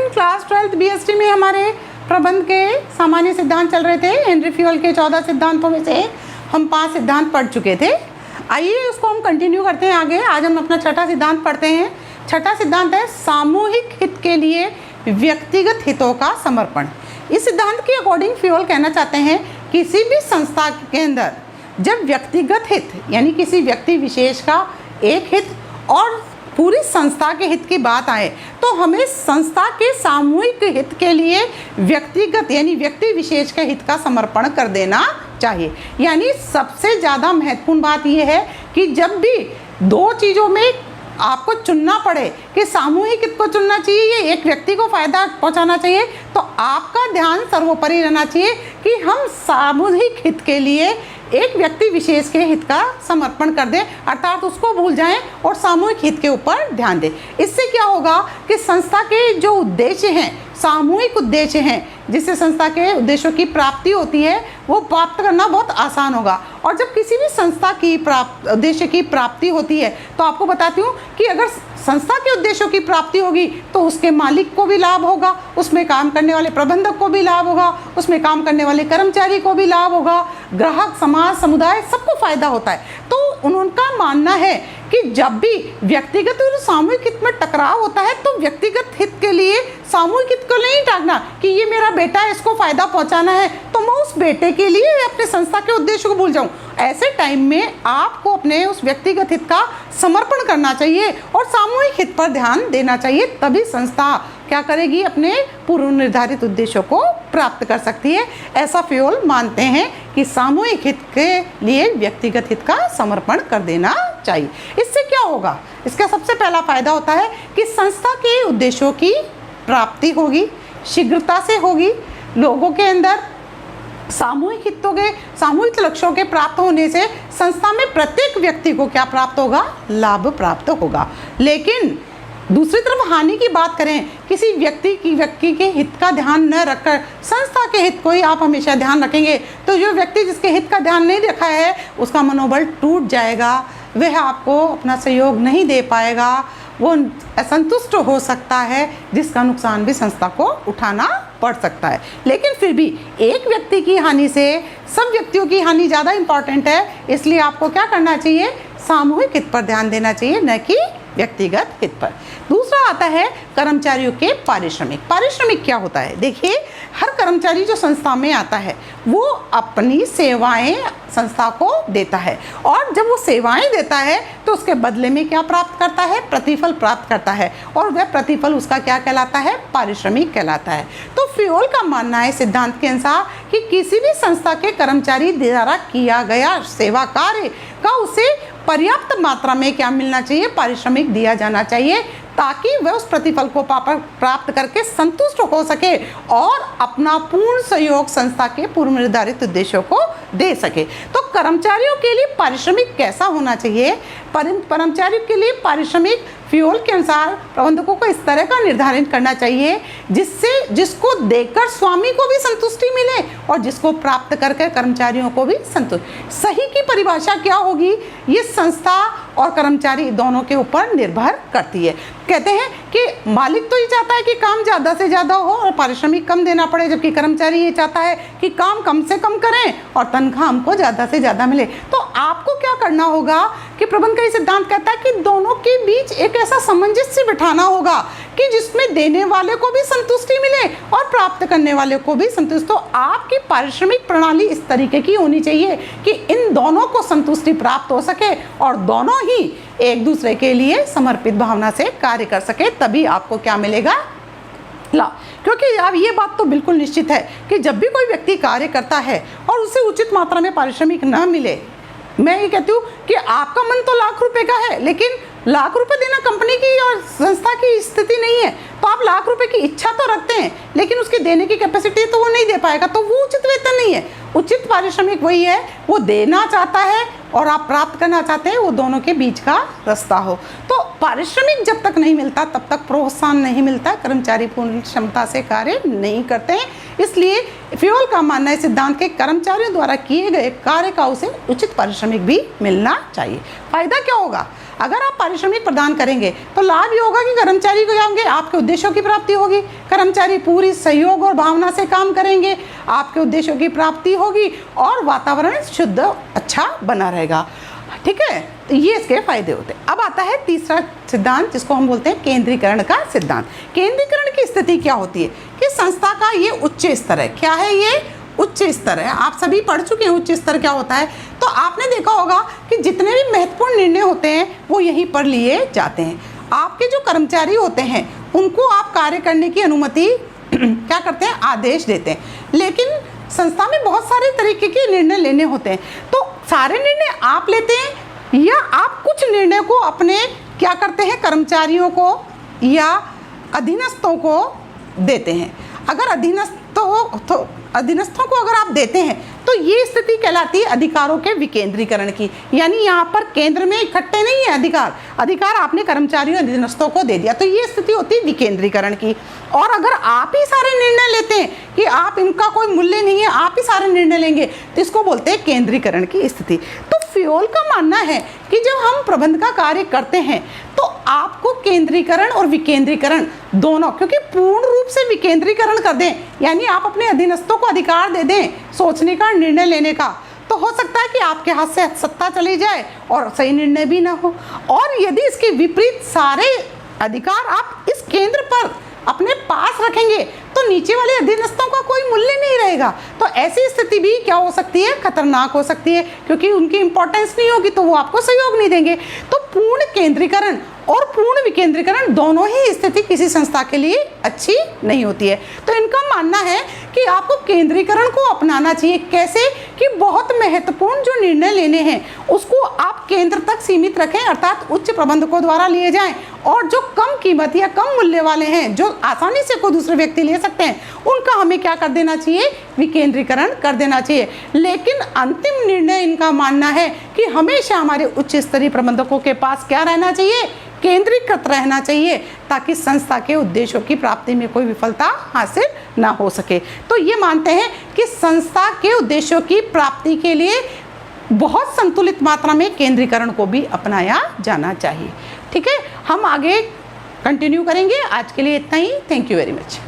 Class 12th BST में हमारे प्रबंध के सामान्य सिद्धांत चल रहे थे। हेनरी फ्यूल के 14 सिद्धांतों में से हम 5 सिद्धांत पढ़ चुके थे। आइए उसको हम कंटिन्यू करते हैं आगे। आज हम अपना छठा सिद्धांत पढ़ते हैं। छठा सिद्धांत है सामूहिक हित के लिए व्यक्तिगत हितों का समर्पण। इस सिद्धांत के अकॉर्डिंग फ्यूल कहना चाहते हैं किसी भी संस्था के अंदर जब व्यक्तिगत हित यानी किसी व्यक्ति विशेष का एक हित और पूरी संस्था के हित की बात आए तो हमें संस्था के सामूहिक हित के लिए व्यक्तिगत यानी व्यक्ति विशेष के हित का समर्पण कर देना चाहिए। यानी सबसे ज़्यादा महत्वपूर्ण बात यह है कि जब भी दो चीज़ों में आपको चुनना पड़े कि सामूहिक हित को चुनना चाहिए या एक व्यक्ति को फायदा पहुंचाना चाहिए, तो आपका ध्यान सर्वोपरि रहना चाहिए कि हम सामूहिक हित के लिए एक व्यक्ति विशेष के हित का समर्पण कर दें, अर्थात उसको भूल जाएं और सामूहिक हित के ऊपर ध्यान दें। इससे क्या होगा कि संस्था के जो उद्देश्य हैं, सामूहिक उद्देश्य हैं, जिससे संस्था के उद्देश्यों की प्राप्ति होती है, वो प्राप्त करना बहुत आसान होगा। और जब किसी भी संस्था की उद्देश्य की प्राप्ति होती है तो आपको बताती हूँ कि अगर संस्था के उद्देश्यों की प्राप्ति होगी तो उसके मालिक को भी लाभ होगा, उसमें काम करने वाले प्रबंधक को भी लाभ होगा, उसमें काम करने वाले कर्मचारी को भी लाभ होगा, ग्राहक, समाज, समुदाय सबको फायदा होता है। तो उनका मानना है कि जब भी व्यक्तिगत और सामूहिक हित में टकराव होता है तो व्यक्तिगत हित के लिए सामूहिक हित को नहीं टाकना कि ये मेरा बेटा है, इसको फायदा पहुंचाना है तो मैं उस बेटे के लिए अपने संस्था के उद्देश्य को भूल जाऊं। ऐसे टाइम में आपको अपने उस व्यक्तिगत हित का समर्पण करना चाहिए और सामूहिक हित पर ध्यान देना चाहिए, तभी संस्था क्या करेगी, अपने पूर्व निर्धारित उद्देश्यों को प्राप्त कर सकती है। ऐसा फ्यूल मानते हैं कि सामूहिक हित के लिए व्यक्तिगत हित का समर्पण कर देना चाहिए। इससे क्या होगा, इसका सबसे पहला फायदा होता है कि संस्था के उद्देश्यों की प्राप्ति होगी, शीघ्रता से होगी। लोगों के अंदर सामूहिक हितों के, सामूहिक लक्ष्यों के प्राप्त होने से संस्था में प्रत्येक व्यक्ति को क्या प्राप्त होगा, लाभ प्राप्त होगा। लेकिन दूसरी तरफ हानि की बात करें, किसी व्यक्ति के हित का ध्यान न रखकर संस्था के हित को ही आप हमेशा ध्यान रखेंगे तो जो व्यक्ति जिसके हित का ध्यान नहीं रखा है उसका मनोबल टूट जाएगा, वह आपको अपना सहयोग नहीं दे पाएगा, वो असंतुष्ट हो सकता है, जिसका नुकसान भी संस्था को उठाना पड़ सकता है। लेकिन फिर भी एक व्यक्ति की हानि से सब व्यक्तियों की हानि ज़्यादा इम्पॉर्टेंट है, इसलिए आपको क्या करना चाहिए, सामूहिक हित पर ध्यान देना चाहिए, न कि व्यक्तिगत हित पर। दूसरा आता है कर्मचारियों के पारिश्रमिक। पारिश्रमिक क्या होता है, देखिए हर कर्मचारी जो संस्था में आता है वो अपनी सेवाएं संस्था को देता है और जब वो सेवाएं देता है तो उसके बदले में क्या प्राप्त करता है, प्रतिफल प्राप्त करता है और वह प्रतिफल उसका क्या कहलाता है, पारिश्रमिक कहलाता है। तो फ्यूल का मानना है सिद्धांत के अनुसार कि किसी भी संस्था के कर्मचारी द्वारा किया गया सेवा कार्य का उसे पर्याप्त मात्रा में क्या मिलना चाहिए, पारिश्रमिक दिया जाना चाहिए, ताकि वह उस प्रतिफल को प्राप्त करके संतुष्ट हो सके और अपना पूर्ण सहयोग संस्था के पूर्व निर्धारित उद्देश्यों को दे सके। तो कर्मचारियों के लिए पारिश्रमिक कैसा होना चाहिए, कर्मचारियों के लिए पारिश्रमिक फ्यूल के अनुसार प्रबंधकों को इस तरह का निर्धारण करना चाहिए जिसको देकर स्वामी को भी संतुष्टि मिले और जिसको प्राप्त करके कर्मचारियों को भी संतुष्टि। सही की परिभाषा क्या होगी, ये संस्था और कर्मचारी दोनों के ऊपर निर्भर करती है। कहते हैं कि मालिक तो ये चाहता है कि काम ज़्यादा से ज़्यादा हो और पारिश्रमिक कम देना पड़े, जबकि कर्मचारी ये चाहता है कि काम कम से कम करें और तनख्वाह हमको ज़्यादा से ज़्यादा मिले। तो आपको क्या करना होगा कि प्रबंध का ये सिद्धांत कहता है कि दोनों के बीच एक ऐसा सामंजस्य बिठाना होगा कि जिसमें देने वाले को भी संतुष्टि मिले और प्राप्त करने वाले को भी संतुष्टि। तो आपकी पारिश्रमिक प्रणाली इस तरीके की होनी चाहिए कि इन दोनों को संतुष्टि प्राप्त हो सके और दोनों ही एक दूसरे के लिए समर्पित भावना से कार्य कर सके, तभी आपको क्या मिलेगा, लाभ। क्योंकि अब ये बात तो बिल्कुल निश्चित है कि जब भी कोई व्यक्ति कार्य करता है और उसे उचित मात्रा में पारिश्रमिक न मिले, मैं ये कहती हूँ कि आपका मन तो लाख रुपए का है लेकिन लाख रुपए देना कंपनी की और संस्था की स्थिति नहीं है, तो आप लाख रुपए की इच्छा तो रखते हैं लेकिन उसके देने की कैपेसिटी तो वो नहीं दे पाएगा, तो वो उचित वेतन नहीं है। उचित पारिश्रमिक वही है, वो देना चाहता है और आप प्राप्त करना चाहते हैं, वो दोनों के बीच का रास्ता हो। तो पारिश्रमिक जब तक नहीं मिलता तब तक प्रोत्साहन नहीं मिलता, कर्मचारी पूर्ण क्षमता से कार्य नहीं करते हैं। इसलिए फ्यूल का मानना है सिद्धांत के कर्मचारियों द्वारा किए गए कार्य का उसे उचित पारिश्रमिक भी मिलना चाहिए। फायदा क्या होगा, अगर आप पारिश्रमिक प्रदान करेंगे तो लाभ ये होगा कि कर्मचारी को होंगे, आपके उद्देश्यों की प्राप्ति होगी, कर्मचारी पूरी सहयोग और भावना से काम करेंगे, आपके उद्देश्यों की प्राप्ति होगी और वातावरण शुद्ध अच्छा बना रहेगा। ठीक है, तो ये इसके फायदे होते हैं। अब आता है तीसरा सिद्धांत जिसको हम बोलते हैं केंद्रीकरण का सिद्धांत। केंद्रीकरण की स्थिति क्या होती है कि संस्था का ये उच्च स्तर है। क्या है ये? उच्च स्तर है। आप सभी पढ़ चुके हैं उच्च स्तर क्या होता है। तो आपने देखा होगा कि जितने भी महत्वपूर्ण निर्णय होते हैं वो यहीं पर लिए जाते हैं। आपके जो कर्मचारी होते हैं उनको आप कार्य करने की अनुमति क्या करते हैं? आदेश देते हैं। लेकिन संस्था में बहुत सारे तरीके के निर्णय लेने होते हैं, तो सारे निर्णय आप लेते हैं या आप कुछ निर्णय को अपने क्या करते हैं कर्मचारियों को या अधीनस्थों को देते हैं। अगर अधीनस्थों को अगर आप देते हैं तो ये स्थिति कहलाती है अधिकारों के विकेंद्रीकरण की। यानी यहाँ पर केंद्र में इकट्ठे नहीं है अधिकार आपने कर्मचारियों अधीनस्थों को दे दिया, तो ये स्थिति होती है विकेंद्रीकरण की। और अगर आप ही सारे निर्णय लेते हैं कि आप इनका कोई मूल्य नहीं है, आप ही सारे निर्णय लेंगे, तो इसको बोलते हैं केंद्रीकरण की स्थिति। तो फ्योल का मानना है कि जब हम प्रबंध का कार्य करते हैं तो आपको केंद्रीकरण और विकेंद्रीकरण दोनों, क्योंकि पूर्ण रूप से विकेंद्रीकरण कर दें यानी आप अपने अधीनस्थों को अधिकार दे दें सोचने का, निर्णय लेने का, तो हो सकता है कि आपके हाथ से सत्ता चली जाए और सही निर्णय भी ना हो। और यदि इसके विपरीत सारे अधिकार आप इस केंद्र पर अपने पास रखेंगे तो नीचे वाले अधीनस्थों का कोई मूल्य नहीं रहेगा। तो ऐसी स्थिति भी क्या हो सकती है? खतरनाक हो सकती है, क्योंकि उनकी इंपॉर्टेंस नहीं होगी तो वो आपको सहयोग नहीं देंगे। तो पूर्ण केंद्रीकरण और पूर्ण विकेंद्रीकरण दोनों ही स्थिति किसी संस्था के लिए अच्छी नहीं होती है। तो इनका मानना है कि आपको केंद्रीकरण को अपनाना चाहिए। कैसे? कि बहुत महत्वपूर्ण जो निर्णय लेने हैं उसको आप केंद्र तक सीमित रखें, अर्थात उच्च प्रबंधकों द्वारा लिए जाएं, और जो कम कीमत या कम मूल्य वाले हैं जो आसानी से कोई दूसरे व्यक्ति ले सकते हैं उनका हमें क्या कर देना चाहिए? विकेंद्रीकरण कर देना चाहिए। लेकिन अंतिम निर्णय इनका मानना है कि हमेशा हमारे उच्च स्तरीय प्रबंधकों के पास क्या रहना चाहिए? केंद्रीकृत रहना चाहिए, ताकि संस्था के उद्देश्यों की प्राप्ति में कोई विफलता हासिल ना हो सके। तो ये मानते हैं कि संस्था के उद्देश्यों की प्राप्ति के लिए बहुत संतुलित मात्रा में केंद्रीकरण को भी अपनाया जाना चाहिए। ठीक है, हम आगे कंटिन्यू करेंगे। आज के लिए इतना ही। Thank you very much.